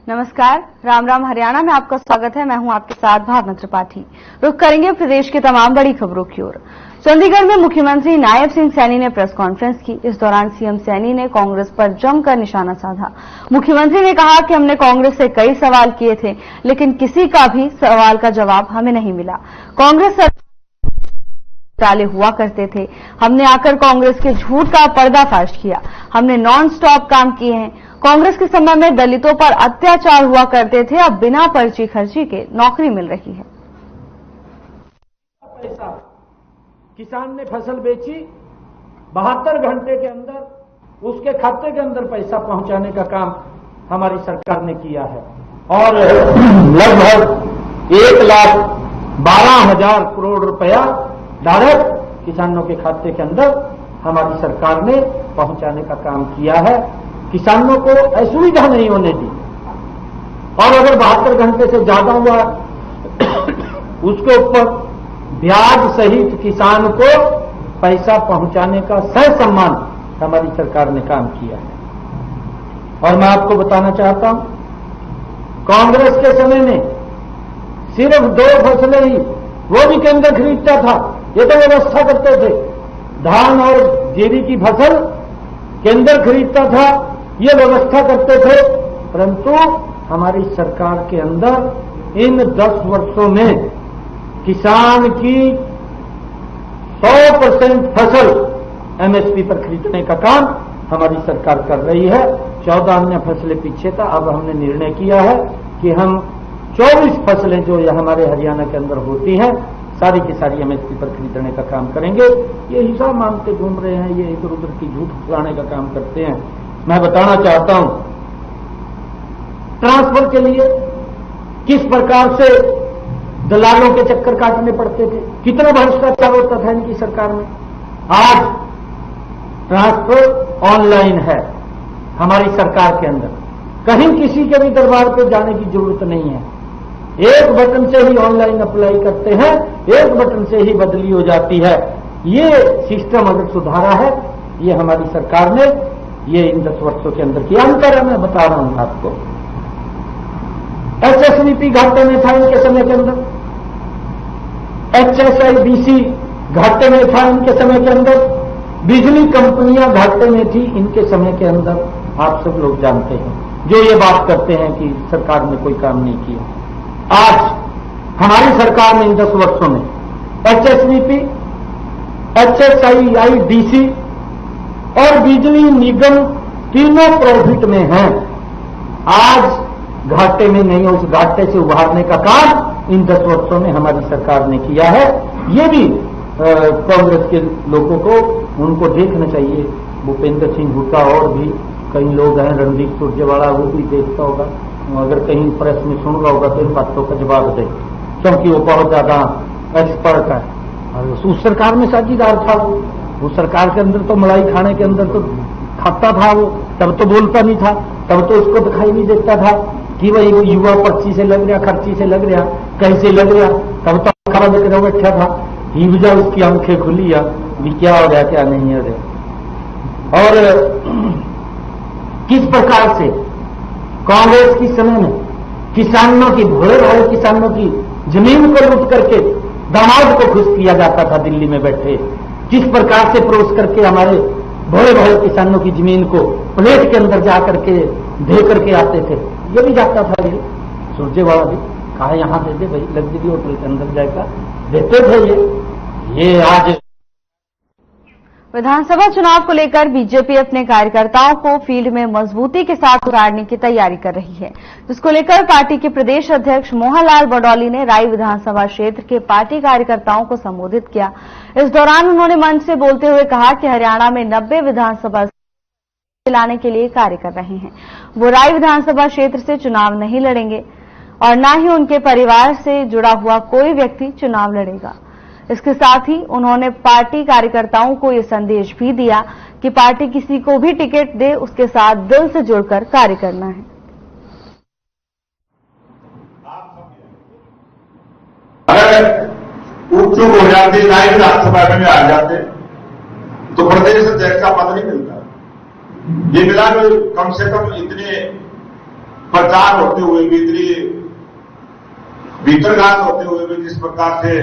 नमस्कार, राम राम हरियाणा में आपका स्वागत है। मैं हूं आपके साथ भावना त्रिपाठी। रुख करेंगे प्रदेश की तमाम बड़ी खबरों की ओर। चंडीगढ़ में मुख्यमंत्री नायब सिंह सैनी ने प्रेस कॉन्फ्रेंस की। इस दौरान सीएम सैनी ने कांग्रेस पर जमकर निशाना साधा। मुख्यमंत्री ने कहा कि हमने कांग्रेस से कई सवाल किए थे, लेकिन किसी का भी सवाल का जवाब हमें नहीं मिला। कांग्रेस घोटाले हुआ करते थे, हमने आकर कांग्रेस के झूठ का पर्दाफाश किया। हमने नॉन स्टॉप काम किए हैं। कांग्रेस के समय में दलितों पर अत्याचार हुआ करते थे, अब बिना पर्ची खर्ची के नौकरी मिल रही है। पैसा किसान ने फसल बेची, 72 घंटे के अंदर उसके खाते के अंदर पैसा पहुंचाने का काम हमारी सरकार ने किया है और लगभग 1,12,000 करोड़ रुपया डायरेक्ट किसानों के खाते के अंदर हमारी सरकार ने पहुंचाने का काम किया है। किसानों को असुविधा नहीं होने दी और अगर 72 घंटे से ज्यादा हुआ उसके ऊपर ब्याज सहित किसान को पैसा पहुंचाने का सह सम्मान हमारी सरकार ने काम किया है। और मैं आपको बताना चाहता हूं, कांग्रेस के समय में सिर्फ 2 फसलें ही, वो भी केंद्र खरीदता था। ये तो व्यवस्था करते थे, धान और जीरी की फसल केंद्र खरीदता था, ये व्यवस्था करते थे। परंतु हमारी सरकार के अंदर इन 10 वर्षों में किसान की 100% फसल एमएसपी पर खरीदने का काम हमारी सरकार कर रही है। 14 अन्य फसलें पीछे था। अब हमने निर्णय किया है कि हम 24 फसलें जो हमारे हरियाणा के अंदर होती हैं, सारी की सारी एमएसपी पर खरीदने का काम करेंगे। ये हिसाब मांगते घूम रहे हैं, ये इधर उधर की झूठ फैलाने का काम करते हैं। मैं बताना चाहता हूं, ट्रांसफर के लिए किस प्रकार से दलालों के चक्कर काटने पड़ते थे, कितना भ्रष्टाचार होता था इनकी सरकार में। आज ट्रांसफर ऑनलाइन है हमारी सरकार के अंदर, कहीं किसी के भी दरबार पर जाने की जरूरत नहीं है। एक बटन से ही ऑनलाइन अप्लाई करते हैं, एक बटन से ही बदली हो जाती है। ये सिस्टम अगर सुधारा है, ये हमारी सरकार ने ये इन 10 वर्षों के अंदर किया। अंतर है, मैं बता रहा हूं आपको। एचएसवीपी घाटे में था इनके समय के अंदर, एचएसआईडीसी घाटे में था इनके समय के अंदर, बिजली कंपनियां घाटे में थी इनके समय के अंदर। आप सब लोग जानते हैं जो ये बात करते हैं कि सरकार ने कोई काम नहीं किया। आज हमारी सरकार ने इन 10 वर्षों में एचएसवीपी, एचएसआईडीसी और बिजली निगम तीनों प्रॉफिट में हैं। आज घाटे में नहीं, उस घाटे से उभारने का काम इन 10 वर्षों में हमारी सरकार ने किया है। ये भी कांग्रेस के लोगों को उनको देखना चाहिए। भूपेंद्र सिंह हुड्डा और भी कई लोग हैं, रणदीप सुरजेवाला, वो भी देखता होगा। अगर कहीं प्रेस में सुन रहा होगा तो इन बातों का जवाब दे, क्योंकि वो बहुत ज्यादा एक्सपर्ट है। उस सरकार में साझीदार था वो। उस सरकार के अंदर तो मलाई खाने के अंदर तो खाता था वो, तब तो बोलता नहीं था, तब तो उसको दिखाई नहीं देता था कि वही युवा पर्ची से लग रहा, खर्ची से लग रहा, कैसे लग रहा। तब तो खड़ा देकर बैठा था, ही बुझा उसकी आंखें खुली भी क्या हो रहा क्या नहीं हो रहा। और किस प्रकार से कांग्रेस के समय में किसानों की, भोले भाले किसानों की जमीन को लूट करके दामाद को खुश किया जाता था दिल्ली में बैठे, किस प्रकार से परोस करके हमारे भोले भाले किसानों की जमीन को प्लेट के अंदर जा करके दे करके आते थे। ये भी जाता था, ये सुरजेवाला भी कहा यहां दे दे भाई, लग्जरी होटल के अंदर जाएगा, देते थे। ये आज विधानसभा चुनाव को लेकर बीजेपी अपने कार्यकर्ताओं को फील्ड में मजबूती के साथ उतारने की तैयारी कर रही है, जिसको लेकर पार्टी के प्रदेश अध्यक्ष मोहनलाल बडौली ने राई विधानसभा क्षेत्र के पार्टी कार्यकर्ताओं को संबोधित किया। इस दौरान उन्होंने मंच से बोलते हुए कहा कि हरियाणा में 90 विधानसभा लाने के लिए कार्य कर रहे हैं। वो राई विधानसभा क्षेत्र से चुनाव नहीं लड़ेंगे और न ही उनके परिवार से जुड़ा हुआ कोई व्यक्ति चुनाव लड़ेगा। इसके साथ ही उन्होंने पार्टी कार्यकर्ताओं को ये संदेश भी दिया कि पार्टी किसी को भी टिकट दे, उसके साथ दिल से जुड़कर कार्य करना है। अगर उपचुनाव हो जाते, राय विधानसभा में आ जाते तो प्रदेश अध्यक्ष का पद नहीं मिलता। ये मिला जो कम से कम इतने प्रचार होते हुए भी, इतनी भीतरघात होते हुए भी जिस प्रकार से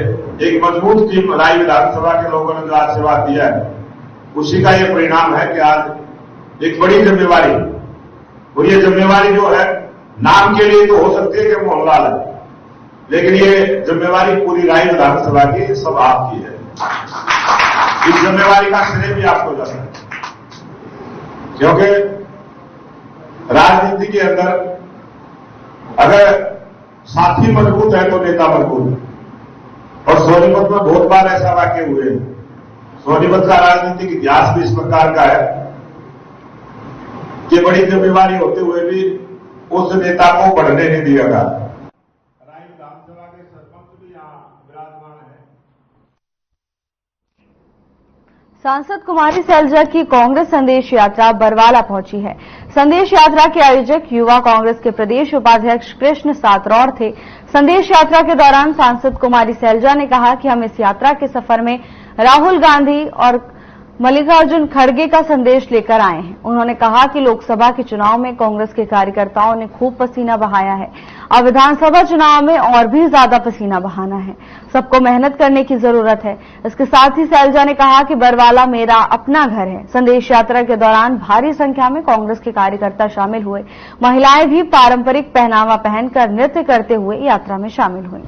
एक मजबूत टीम राय विधानसभा के लोगों ने जो आशीर्वाद दिया है, उसी का ये परिणाम है कि आज एक बड़ी जिम्मेवारी, और ये जिम्मेवारी जो है नाम के लिए तो हो सकती है कि मोहनलाल है, लेकिन ये जिम्मेवारी पूरी राय विधानसभा की सब आपकी है। इस जिम्मेवारी का श्रेय भी आपको जाना है, क्योंकि राजनीति के अंदर अगर साथी मजबूत है तो नेता मजबूत है। और सोनीपत में बहुत बार ऐसा वाक्य हुए हैं। सोनीपत का राजनीतिक इतिहास भी इस प्रकार का है कि बड़ी जिम्मेवारी होते हुए भी उस नेता को बढ़ने नहीं दिया गया। राय विधानसभा के सरपंच भी यहां विराजमान है। सांसद कुमारी सैलजा की कांग्रेस संदेश यात्रा बरवाला पहुंची है। संदेश यात्रा के आयोजक युवा कांग्रेस के प्रदेश उपाध्यक्ष कृष्ण सातरौड़ थे। संदेश यात्रा के दौरान सांसद कुमारी सैलजा ने कहा कि हम इस यात्रा के सफर में राहुल गांधी और मल्लिकार्जुन खड़गे का संदेश लेकर आए हैं। उन्होंने कहा कि लोकसभा के चुनाव में कांग्रेस के कार्यकर्ताओं ने खूब पसीना बहाया है, अब विधानसभा चुनाव में और भी ज्यादा पसीना बहाना है। सबको मेहनत करने की जरूरत है। इसके साथ ही सैलजा ने कहा कि बरवाला मेरा अपना घर है। संदेश यात्रा के दौरान भारी संख्या में कांग्रेस के कार्यकर्ता शामिल हुए। महिलाएं भी पारंपरिक पहनावा पहनकर नृत्य करते हुए यात्रा में शामिल हुई।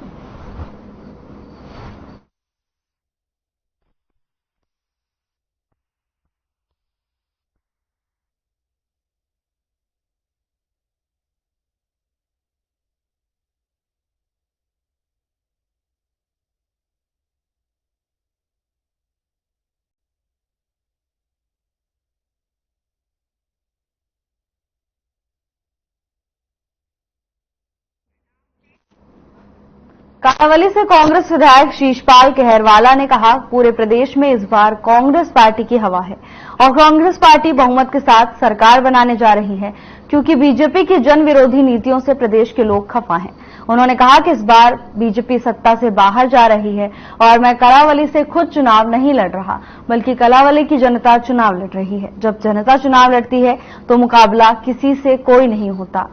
कांवली से कांग्रेस विधायक शीशपाल कहरवाला ने कहा, पूरे प्रदेश में इस बार कांग्रेस पार्टी की हवा है और कांग्रेस पार्टी बहुमत के साथ सरकार बनाने जा रही है, क्योंकि बीजेपी की जन विरोधी नीतियों से प्रदेश के लोग खफा हैं। उन्होंने कहा कि इस बार बीजेपी सत्ता से बाहर जा रही है और मैं कलावली से खुद चुनाव नहीं लड़ रहा, बल्कि कलावली की जनता चुनाव लड़ रही है। जब जनता चुनाव लड़ती है तो मुकाबला किसी से कोई नहीं होता।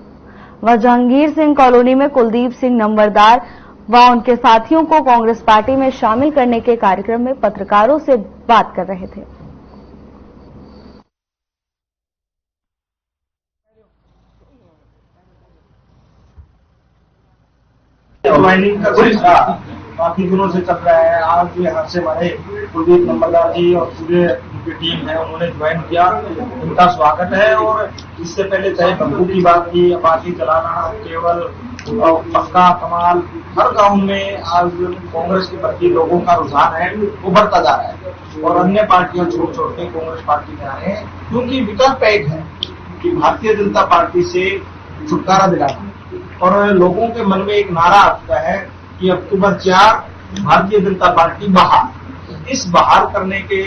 वह जहांगीर सिंह कॉलोनी में कुलदीप सिंह नंबरदार व उनके साथियों को कांग्रेस पार्टी में शामिल करने के कार्यक्रम में पत्रकारों से बात कर रहे थे। माइनिंग का सिलसिला काफी दिनों से चल रहा है। आज यहाँ से हमारे कुलदीप नंबरदार जी और पूरे उनकी टीम है, उन्होंने ज्वाइन किया, उनका स्वागत है। और इससे पहले चाहे बंबू की बात की, बाती चलाना, केवल पक्का कमाल, हर गांव में आज कांग्रेस के प्रति लोगों का रुझान है वो बढ़ता जा रहा है। और अन्य पार्टियां छोड़ छोड़ के कांग्रेस पार्टी में आ रहे हैं, क्योंकि विकल्प एक है कि भारतीय जनता पार्टी से छुटकारा दिलाना। और लोगों के मन में एक नारा आ चुका है कि अक्टूबर 4 भारतीय जनता पार्टी बाहर। इस बाहर करने के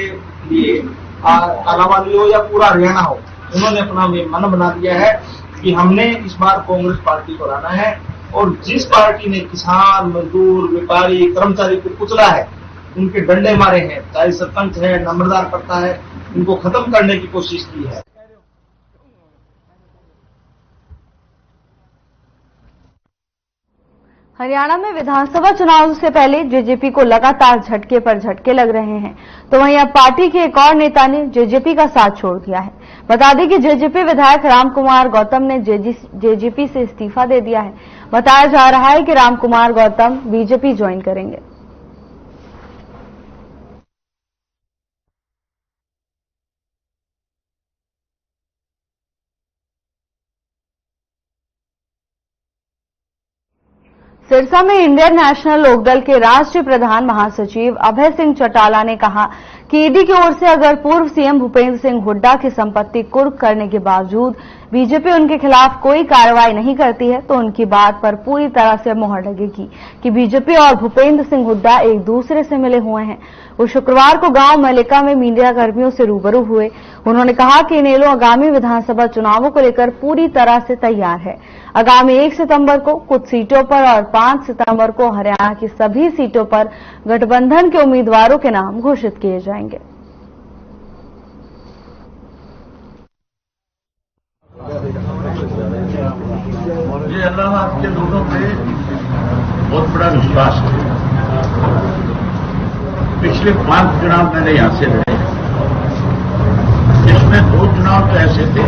लिए कलावाली हो या पूरा हरियाणा हो, उन्होंने अपना मन बना दिया है कि हमने इस बार कांग्रेस पार्टी को लाना है। और जिस पार्टी ने किसान, मजदूर, व्यापारी, कर्मचारी को कुचला है, उनके डंडे मारे हैं, चाहे सरपंच है, नंबरदार करता है, उनको खत्म करने की कोशिश की है। हरियाणा में विधानसभा चुनाव से पहले जेजेपी को लगातार झटके पर झटके लग रहे हैं, तो वहीं अब पार्टी के एक और नेता ने जेजेपी का साथ छोड़ दिया है। बता दें कि जेजेपी विधायक रामकुमार गौतम ने जेजेपी से इस्तीफा दे दिया है। बताया जा रहा है कि रामकुमार गौतम बीजेपी ज्वाइन करेंगे। सिरसा में इंडियन नेशनल लोकदल के राष्ट्रीय प्रधान महासचिव अभय सिंह चौटाला ने कहा कि ईडी की ओर से अगर पूर्व सीएम भूपेंद्र सिंह हुड्डा की संपत्ति कुर्क करने के बावजूद बीजेपी उनके खिलाफ कोई कार्रवाई नहीं करती है, तो उनकी बात पर पूरी तरह से मोहर लगेगी कि बीजेपी और भूपेंद्र सिंह हुड्डा एक दूसरे से मिले हुए हैं। वो शुक्रवार को गांव मलिका में मीडिया कर्मियों से रूबरू हुए। उन्होंने कहा कि इनेलो आगामी विधानसभा चुनावों को लेकर पूरी तरह से तैयार है। आगामी 1 सितंबर को कुछ सीटों पर और 5 सितंबर को हरियाणा की सभी सीटों पर गठबंधन के उम्मीदवारों के नाम घोषित किए जाएंगे। इलाहाबाद के लोगों पे बहुत बड़ा विश्वास है। पिछले 5 चुनाव मैंने यहां से लड़े, इसमें 2 चुनाव तो ऐसे थे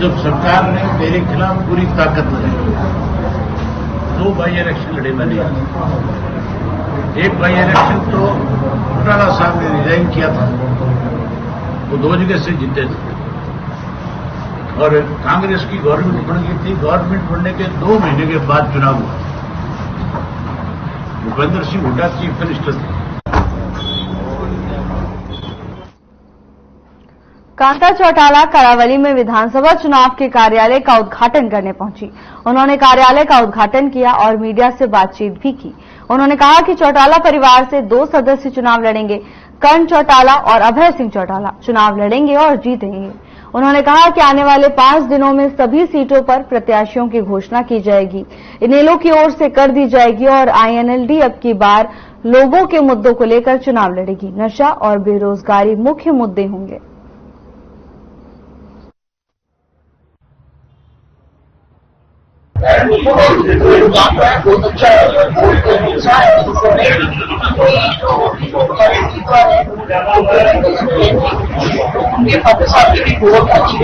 जब सरकार ने मेरे खिलाफ पूरी ताकत लगाई। 2 बाई इलेक्शन लड़े मैंने। एक बाई इलेक्शन तो चौटाला साहब ने रिजाइन किया था, वो 2 जगह से जीते थे और कांग्रेस की गवर्नमेंट बन गई थी। गवर्नमेंट बनने के 2 महीने के बाद चुनाव हुआ। भूपेंद्र सिंह हुड्डा चीफ मिनिस्टर थे। कांता चौटाला करावली में विधानसभा चुनाव के कार्यालय का उद्घाटन करने पहुंची। उन्होंने कार्यालय का उद्घाटन किया और मीडिया से बातचीत भी की। उन्होंने कहा कि चौटाला परिवार से 2 सदस्य चुनाव लड़ेंगे। कर्ण चौटाला और अभय सिंह चौटाला चुनाव लड़ेंगे और जीतेंगे। उन्होंने कहा कि आने वाले 5 दिनों में सभी सीटों पर प्रत्याशियों की घोषणा की जाएगी, इनेलो की ओर से कर दी जाएगी और आईएनएलडी अब की बार लोगों के मुद्दों को लेकर चुनाव लड़ेगी। नशा और बेरोजगारी मुख्य मुद्दे होंगे। बहुत अच्छा उनके फादर साहब की भी बहुत अच्छी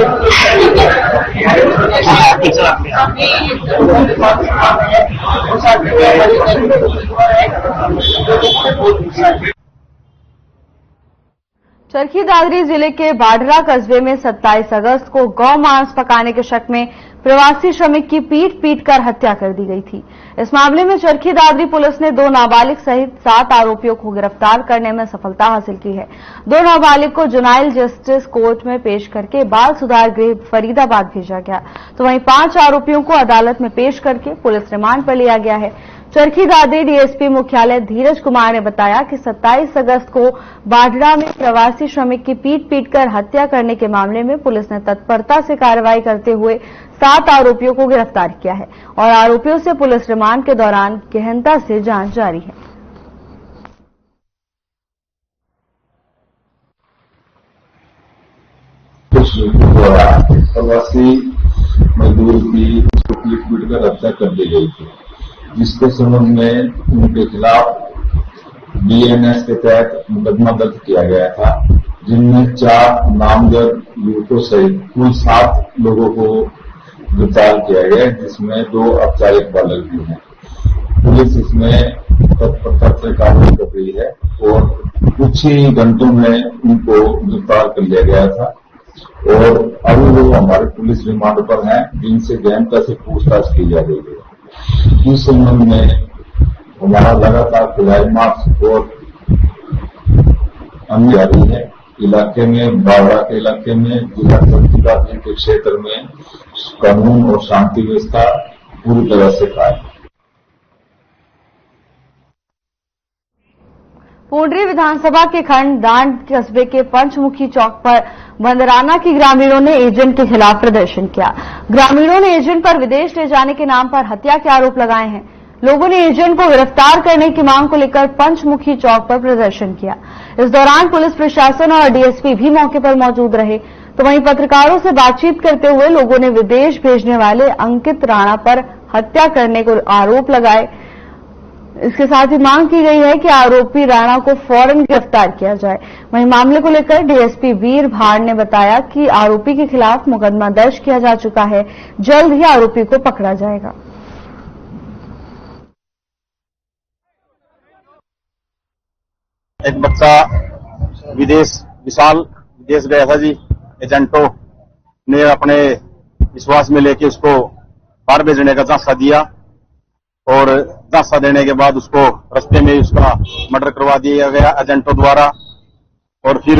चरखी दादरी जिले के बाढ़रा कस्बे में 27 अगस्त को गौ मांस पकाने के शक में प्रवासी श्रमिक की पीट कर हत्या कर दी गई थी। इस मामले में चरखी दादरी पुलिस ने 2 नाबालिग सहित 7 आरोपियों को गिरफ्तार करने में सफलता हासिल की है। 2 नाबालिग को जुनाइल जस्टिस कोर्ट में पेश करके बाल सुधार गृह फरीदाबाद भेजा गया, तो वहीं 5 आरोपियों को अदालत में पेश करके पुलिस रिमांड पर लिया गया है। चरखी दादरी डीएसपी मुख्यालय धीरज कुमार ने बताया कि 27 अगस्त को बाढ़रा में प्रवासी श्रमिक की पीट कर हत्या करने के मामले में पुलिस ने तत्परता से कार्रवाई करते हुए 7 आरोपियों को गिरफ्तार किया है और आरोपियों से पुलिस रिमांड के दौरान गहनता से जांच जारी है। प्रवासी मजदूर की पीट कर हत्या कर दी गई थी, जिसके संबंध में उनके खिलाफ बीएनएस के तहत मुकदमा दर्ज किया गया था, जिनमें 4 नामजद युवकों सहित कुल 7 लोगों को गिरफ्तार किया गया, जिसमें 2 औपचारिक बालक भी हैं। पुलिस इसमें तत्परता से कार्रवाई कर रही है और कुछ ही घंटों में उनको गिरफ्तार कर लिया गया था और अभी वो हमारे पुलिस रिमांड पर हैं, जिनसे गहनता से पूछताछ की जा रही है। इस संबंध में हमारा लगातार फ्लाई मार्च और अन्य जारी है। इलाके में बावड़ा के इलाके में जिला चरखी दादरी के क्षेत्र में कानून और शांति व्यवस्था पूरी तरह से कायम है। पूंडरी विधानसभा के खंड दांड कस्बे के पंचमुखी चौक पर बंदराना की ग्रामीणों ने एजेंट के खिलाफ प्रदर्शन किया। ग्रामीणों ने एजेंट पर विदेश ले जाने के नाम पर हत्या के आरोप लगाए हैं। लोगों ने एजेंट को गिरफ्तार करने की मांग को लेकर पंचमुखी चौक पर प्रदर्शन किया। इस दौरान पुलिस प्रशासन और डीएसपी भी मौके पर मौजूद रहे, तो वहीं पत्रकारों से बातचीत करते हुए लोगों ने विदेश भेजने वाले अंकित राणा पर हत्या करने को आरोप लगाए। इसके साथ ही मांग की गई है कि आरोपी राणा को फौरन गिरफ्तार किया जाए। वहीं मामले को लेकर डीएसपी वीर भाड़ ने बताया कि आरोपी के खिलाफ मुकदमा दर्ज किया जा चुका है, जल्द ही आरोपी को पकड़ा जाएगा। एक बच्चा विदेश गया था जी। एजेंटों ने अपने विश्वास में लेके उसको बाहर भेजने का झांसा दिया और झांसा देने के बाद उसको रास्ते में उसका मर्डर करवा दिया गया एजेंटों द्वारा और फिर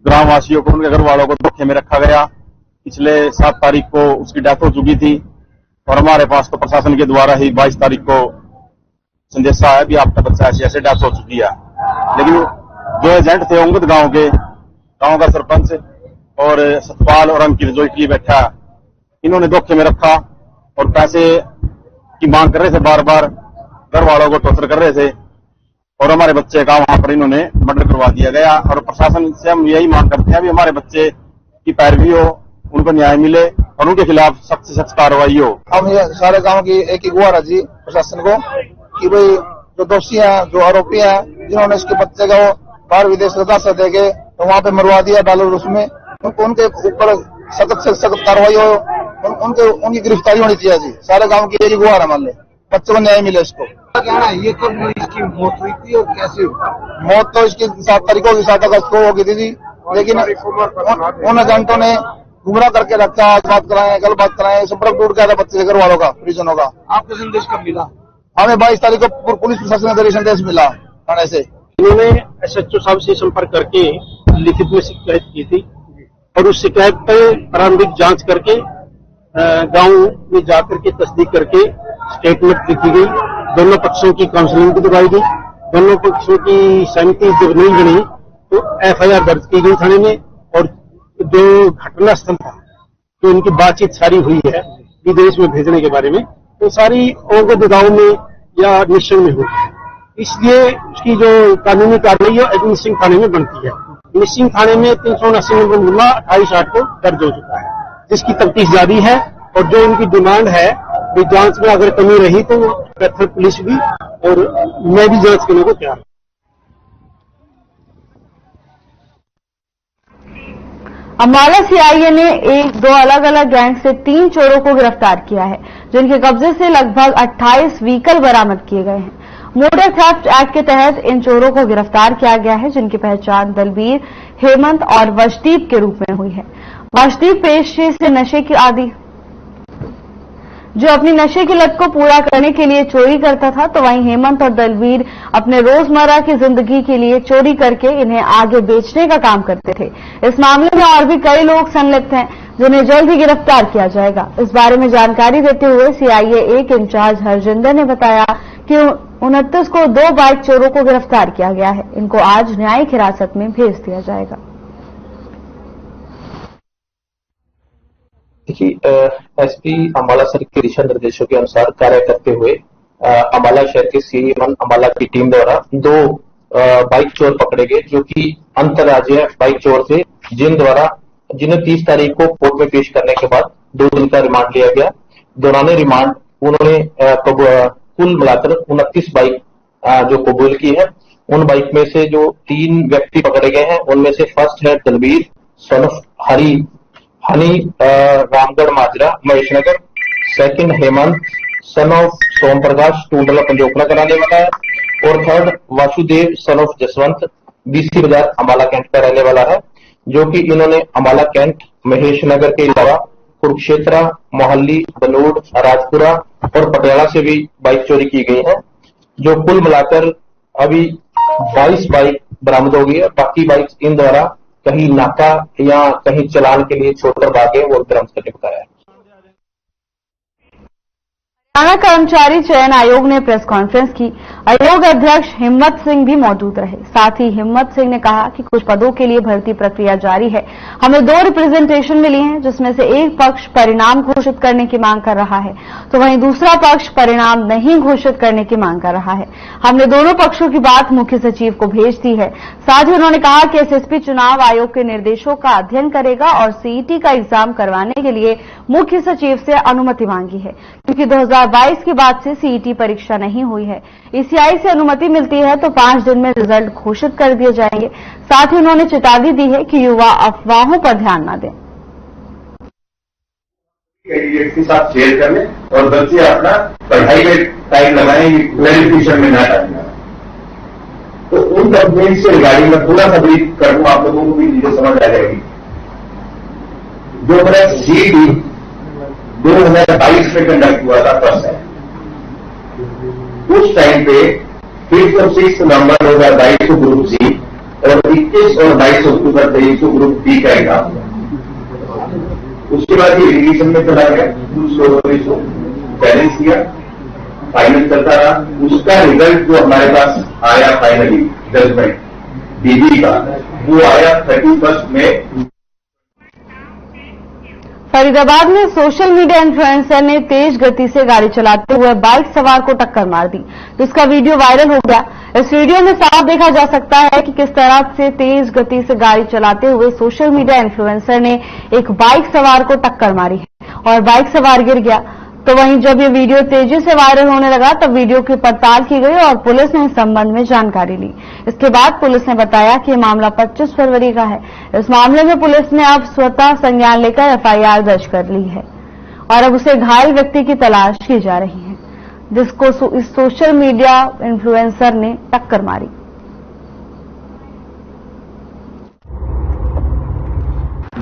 ग्रामवासियों को, उनके घर वालों को धोखे में रखा गया। पिछले 7 तारीख को उसकी डेथ हो चुकी थी और हमारे पास तो प्रशासन के द्वारा ही 22 तारीख को संदेशा आया भी आपका बच्चा ऐसे डेथ हो चुकी है। लेकिन जो एजेंट थे उंगद गांव का सरपंच और सतपाल और अंकित जो इटली बैठा, इन्होंने धोखे में रखा और पैसे की मांग कर रहे थे, बार बार घर वालों को टॉर्चर कर रहे थे और हमारे बच्चे का वहां पर इन्होंने मर्डर करवा दिया गया। और प्रशासन से हम यही मांग करते हैं भी हमारे बच्चे की पैरवी हो, उनको न्याय मिले और उनके खिलाफ सख्त से सख्त कार्रवाई हो। हम ये सारे गांव की एक ही गुहार है जी प्रशासन को कि भाई जो दोषी हैं, जो आरोपी हैं, जिन्होंने इसके बच्चे को बाहर विदेश रजा से देके तो वहां पे मरवा दिया बेलारूस में, उनके ऊपर सख्त से सख्त कार्रवाई हो, उनकी गिरफ्तारी होनी चाहिए जी। सारे गांव की एक ही गुहार है, मान लो बच्चे को न्याय मिले इसको। क्या है ये कब इसकी मौत हुई थी और कैसे? मौत तो इसकी 7 तारीख को 7 अगस्त को हो गई थी जी, लेकिन उन एजेंटों ने गुमराह करके रखा, आज बात कराएं, कल बात कराएं, संपर्क टूट गया था बच्चे के घर वालों का, परिजनों का। आपको संदेश कब मिला? हमें 22 तारीख को पुलिस प्रशासन का संदेश मिला थाने से। इन्होंने SHO साहब से संपर्क करके लिखित में शिकायत की थी और उस शिकायत पर प्रारंभिक जांच करके गांव में जाकर के तस्दीक करके स्टेटमेंट लिखी गई, दोनों पक्षों की काउंसलिंग भी करवाई गई, दोनों पक्षों की सहमति जब नहीं बनी तो FIR दर्ज की गई थाने में। और जो घटना स्थल था, तो इनकी बातचीत सारी हुई है विदेश में भेजने के बारे में, तो सारी अवगत गांव में या निश्चय में हुई है। इसलिए उसकी जो कानूनी कार्रवाई है अजमेर सिंह थाने में बनती है। अजमेर सिंह थाने में 379 नंबर मुकदमा 28/8 को दर्ज हो चुका है, जिसकी तफ्तीश जारी है। और जो इनकी डिमांड है कि जांच में अगर कमी रही तो कैथल पुलिस भी और मैं भी जांच करने को तैयार हूं। अम्बाला CIA ने दो अलग अलग गैंग से 3 चोरों को गिरफ्तार किया है, जिनके कब्जे से लगभग 28 व्हीकल बरामद किए गए हैं। मोटर थेफ्ट एक्ट के तहत इन चोरों को गिरफ्तार किया गया है, जिनकी पहचान दलबीर, हेमंत और वशदीप के रूप में हुई है। वशदीप पेशे से नशे की आदी, जो अपनी नशे की लत को पूरा करने के लिए चोरी करता था, तो वहीं हेमंत और दलबीर अपने रोजमर्रा की जिंदगी के लिए चोरी करके इन्हें आगे बेचने का काम करते थे। इस मामले में और भी कई लोग संलिप्त हैं, जिन्हें जल्द ही गिरफ्तार किया जाएगा। इस बारे में जानकारी देते हुए CIA 1 इंचार्ज हरजिंदर ने बताया कि 29 को 2 बाइक चोरों को गिरफ्तार किया गया है। इनको आज न्यायिक हिरासत में भेज दिया जाएगा। देखिए, SP अम्बाला सर के दिशा निर्देशों के अनुसार कार्य करते हुए अम्बाला शहर के CI 1 अम्बाला की टीम द्वारा 2 बाइक चोर पकड़े गए, जो कि अंतर्राज्यीय बाइक चोर थे, जिन्हें 30 तारीख को कोर्ट में पेश करने के बाद 2 दिन का रिमांड लिया गया। दौरान रिमांड उन्होंने कुल मिलाकर 29 बाइक जो कबूल की है। उन बाइक में से जो 3 व्यक्ति पकड़े गए हैं, उनमें से फर्स्ट है Dalbir son of Honey Ramgarh Majra Maheshnagar, second Hemant son of Som Prakash Tundla पंजोपना कराने वाला है, और third Vasudev son of Jaswant BC बाजार अम्बाला कैंट का रहने वाला है, जो कि इन्होंने अम्बाला कैंट महेशनगर के अलावा कुरुक्षेत्र, मोहाली, बलूड, राजपुरा और पटियाला से भी बाइक चोरी की गई है, जो कुल मिलाकर अभी 22 बाइक बरामद हो गई है। बाकी बाइक इन द्वारा कहीं नाका या कहीं चलान के लिए छोड़कर भागे, वो बरामद करने को बताया है। हरियाणा कर्मचारी चयन आयोग ने प्रेस कॉन्फ्रेंस की। आयोग अध्यक्ष हिम्मत सिंह भी मौजूद रहे। साथ ही हिम्मत सिंह ने कहा कि कुछ पदों के लिए भर्ती प्रक्रिया जारी है। हमें 2 रिप्रेजेंटेशन मिली हैं, जिसमें से एक पक्ष परिणाम घोषित करने की मांग कर रहा है, तो वहीं दूसरा पक्ष परिणाम नहीं घोषित करने की मांग कर रहा है। हमने दोनों पक्षों की बात मुख्य सचिव को भेज दी है। साथ ही उन्होंने कहा कि SSP चुनाव आयोग के निर्देशों का अध्ययन करेगा और CET का एग्जाम करवाने के लिए मुख्य सचिव से अनुमति मांगी है, क्योंकि 2022 के बाद से CET परीक्षा नहीं हुई है। ECI से अनुमति मिलती है तो 5 दिन में रिजल्ट घोषित कर दिए जाएंगे। साथ ही उन्होंने चेतावनी दी है कि युवा अफवाहों पर ध्यान न दें। कैंडिडेट के साथ शेयर कर लें और बच्चे अपना पढ़ाई में टाइम लगाएं, क्लैरिफिकेशन में ना टाइम लगाएं। तो उन कंप्लेंट से रिगार्डिंग में थोड़ा सा ब्रीफ कर दूं, आप लोगों को भी चीजें समझ आ जाएगी। जो हमारा CET 2022 में कंडक्ट हुआ था फर्स्ट टाइम, उस टाइम पे 5th और 6th नवंबर 2022 को ग्रुप C और 21 और 22 अक्टूबर 23 को ग्रुप B का एग्जाम हुआ। उसके बाद ये रिविजन में चला गया, उसको बैलेंस किया, फाइनल करता रहा। उसका रिजल्ट जो हमारे पास आया फाइनली जजमेंट DB का, वो आया 31 मई। फरीदाबाद में सोशल मीडिया इन्फ्लुएंसर ने तेज गति से गाड़ी चलाते हुए बाइक सवार को टक्कर मार दी, जिसका वीडियो वायरल हो गया। इस वीडियो में साफ देखा जा सकता है कि किस तरह से तेज गति से गाड़ी चलाते हुए सोशल मीडिया इन्फ्लुएंसर ने एक बाइक सवार को टक्कर मारी है। और बाइक सवार गिर गया। तो वहीं जब ये वीडियो तेजी से वायरल होने लगा तब वीडियो की पड़ताल की गई और पुलिस ने इस संबंध में जानकारी ली। इसके बाद पुलिस ने बताया कि ये मामला 25 फरवरी का है। इस मामले में पुलिस ने अब स्वतः संज्ञान लेकर FIR दर्ज कर ली है और अब उसे घायल व्यक्ति की तलाश की जा रही है, जिसको इस सोशल मीडिया इन्फ्लुएंसर ने टक्कर मारी।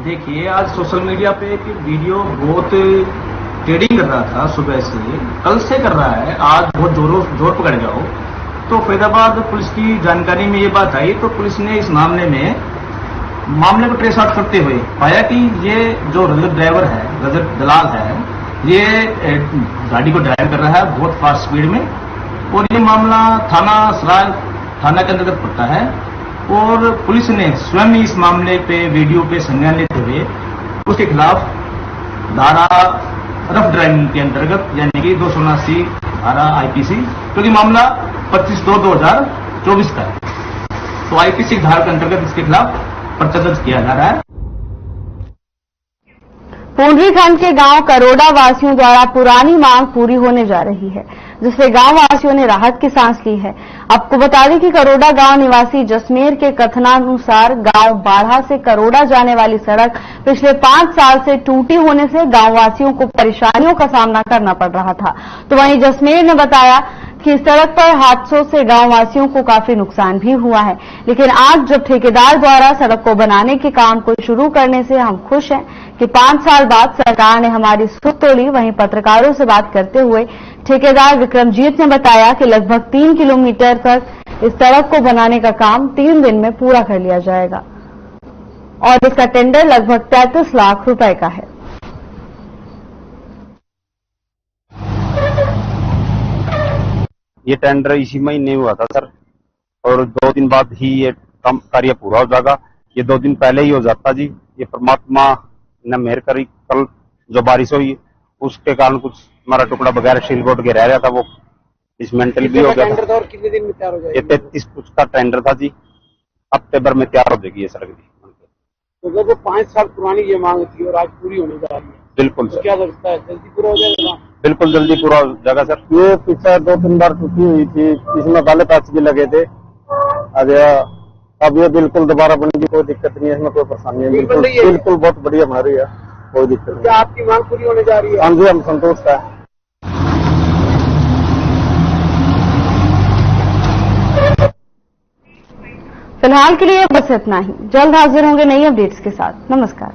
देखिए, आज सोशल मीडिया पे एक वीडियो बहुत ट्रेडिंग कर रहा था, सुबह से कल से कर रहा है, आज बहुत जोर पकड़ गया हो। तो फैजाबाद पुलिस की जानकारी में ये बात आई तो पुलिस ने इस मामले को ट्रेस आउट करते हुए पाया कि ये जो रजत ड्राइवर है, रजत दलाल है, ये गाड़ी को ड्राइव कर रहा है बहुत फास्ट स्पीड में और ये मामला थाना सराय थाना के अंतर्गत पड़ता है और पुलिस ने स्वयं इस मामले पे वीडियो पे संज्ञान लेते हुए उसके खिलाफ धारा रफ ड्राइविंग के अंतर्गत यानी कि 279 धारा IPC, क्योंकि मामला 25/2/2024 का है, तो IPC धारा के अंतर्गत इसके खिलाफ पर्चा दर्ज किया जा रहा है। पूंडरी खंड के गांव करोड़ा वासियों द्वारा पुरानी मांग पूरी होने जा रही है, जिससे गांव वासियों ने राहत की सांस ली है। आपको बता दें कि करोड़ा गांव निवासी जसमेर के कथनानुसार गांव बाढ़ा से करोड़ा जाने वाली सड़क पिछले 5 साल से टूटी होने से गांव वासियों को परेशानियों का सामना करना पड़ रहा था। तो वहीं जसमेर ने बताया कि सड़क पर हादसों से गांव वासियों को काफी नुकसान भी हुआ है, लेकिन आज जब ठेकेदार द्वारा सड़क को बनाने के काम को शुरू करने से हम खुश हैं कि 5 साल बाद सरकार ने हमारी सुध तोड़ी। वहीं पत्रकारों से बात करते हुए ठेकेदार विक्रमजीत ने बताया कि लगभग 3 किलोमीटर तक इस सड़क को बनाने का काम 3 दिन में पूरा कर लिया जाएगा और इसका टेंडर लगभग 33 लाख रुपए का है। ये टेंडर इसी महीने हुआ था सर और 2 दिन बाद ही ये काम कार्य पूरा हो जाएगा। ये 2 दिन पहले ही हो जाता जी। ये परमात्मा ने मेहर करी। कल जो बारिश हुई उसके कारण कुछ हमारा टुकड़ा बगैर शील बोर्ड के रह रहा था, वो डिसमेंटल भी हो गया था। और कितने दिन में तैयार हो जाएगा? ये 33 फुट का टेंडर था जी। हफ्ते भर में तैयार हो जाएगी ये सड़क जी। तो जब 5 साल पुरानी ये मांग थी और आज पूरी होने जा रही है, बिल्कुल तो सर, क्या लगता है जल्दी पूरा हो जाएगा? बिल्कुल जल्दी पूरा हो जाएगा सर। ये पिछले 2-3 बार टूटी हुई थी, इसमें पहले पैच भी लगे थे। अब ये बिल्कुल दोबारा बनेगी, कोई दिक्कत नहीं है, इसमें कोई परेशानी नहीं है। बिल्कुल बहुत बढ़िया बना रही है, कोई दिक्कत नहीं। क्या आपकी मांग पूरी होने जा रही है? हाँ जी, हम संतुष्ट है। फिलहाल के लिए बस इतना ही। जल्द हाजिर होंगे नई अपडेट्स के साथ। नमस्कार।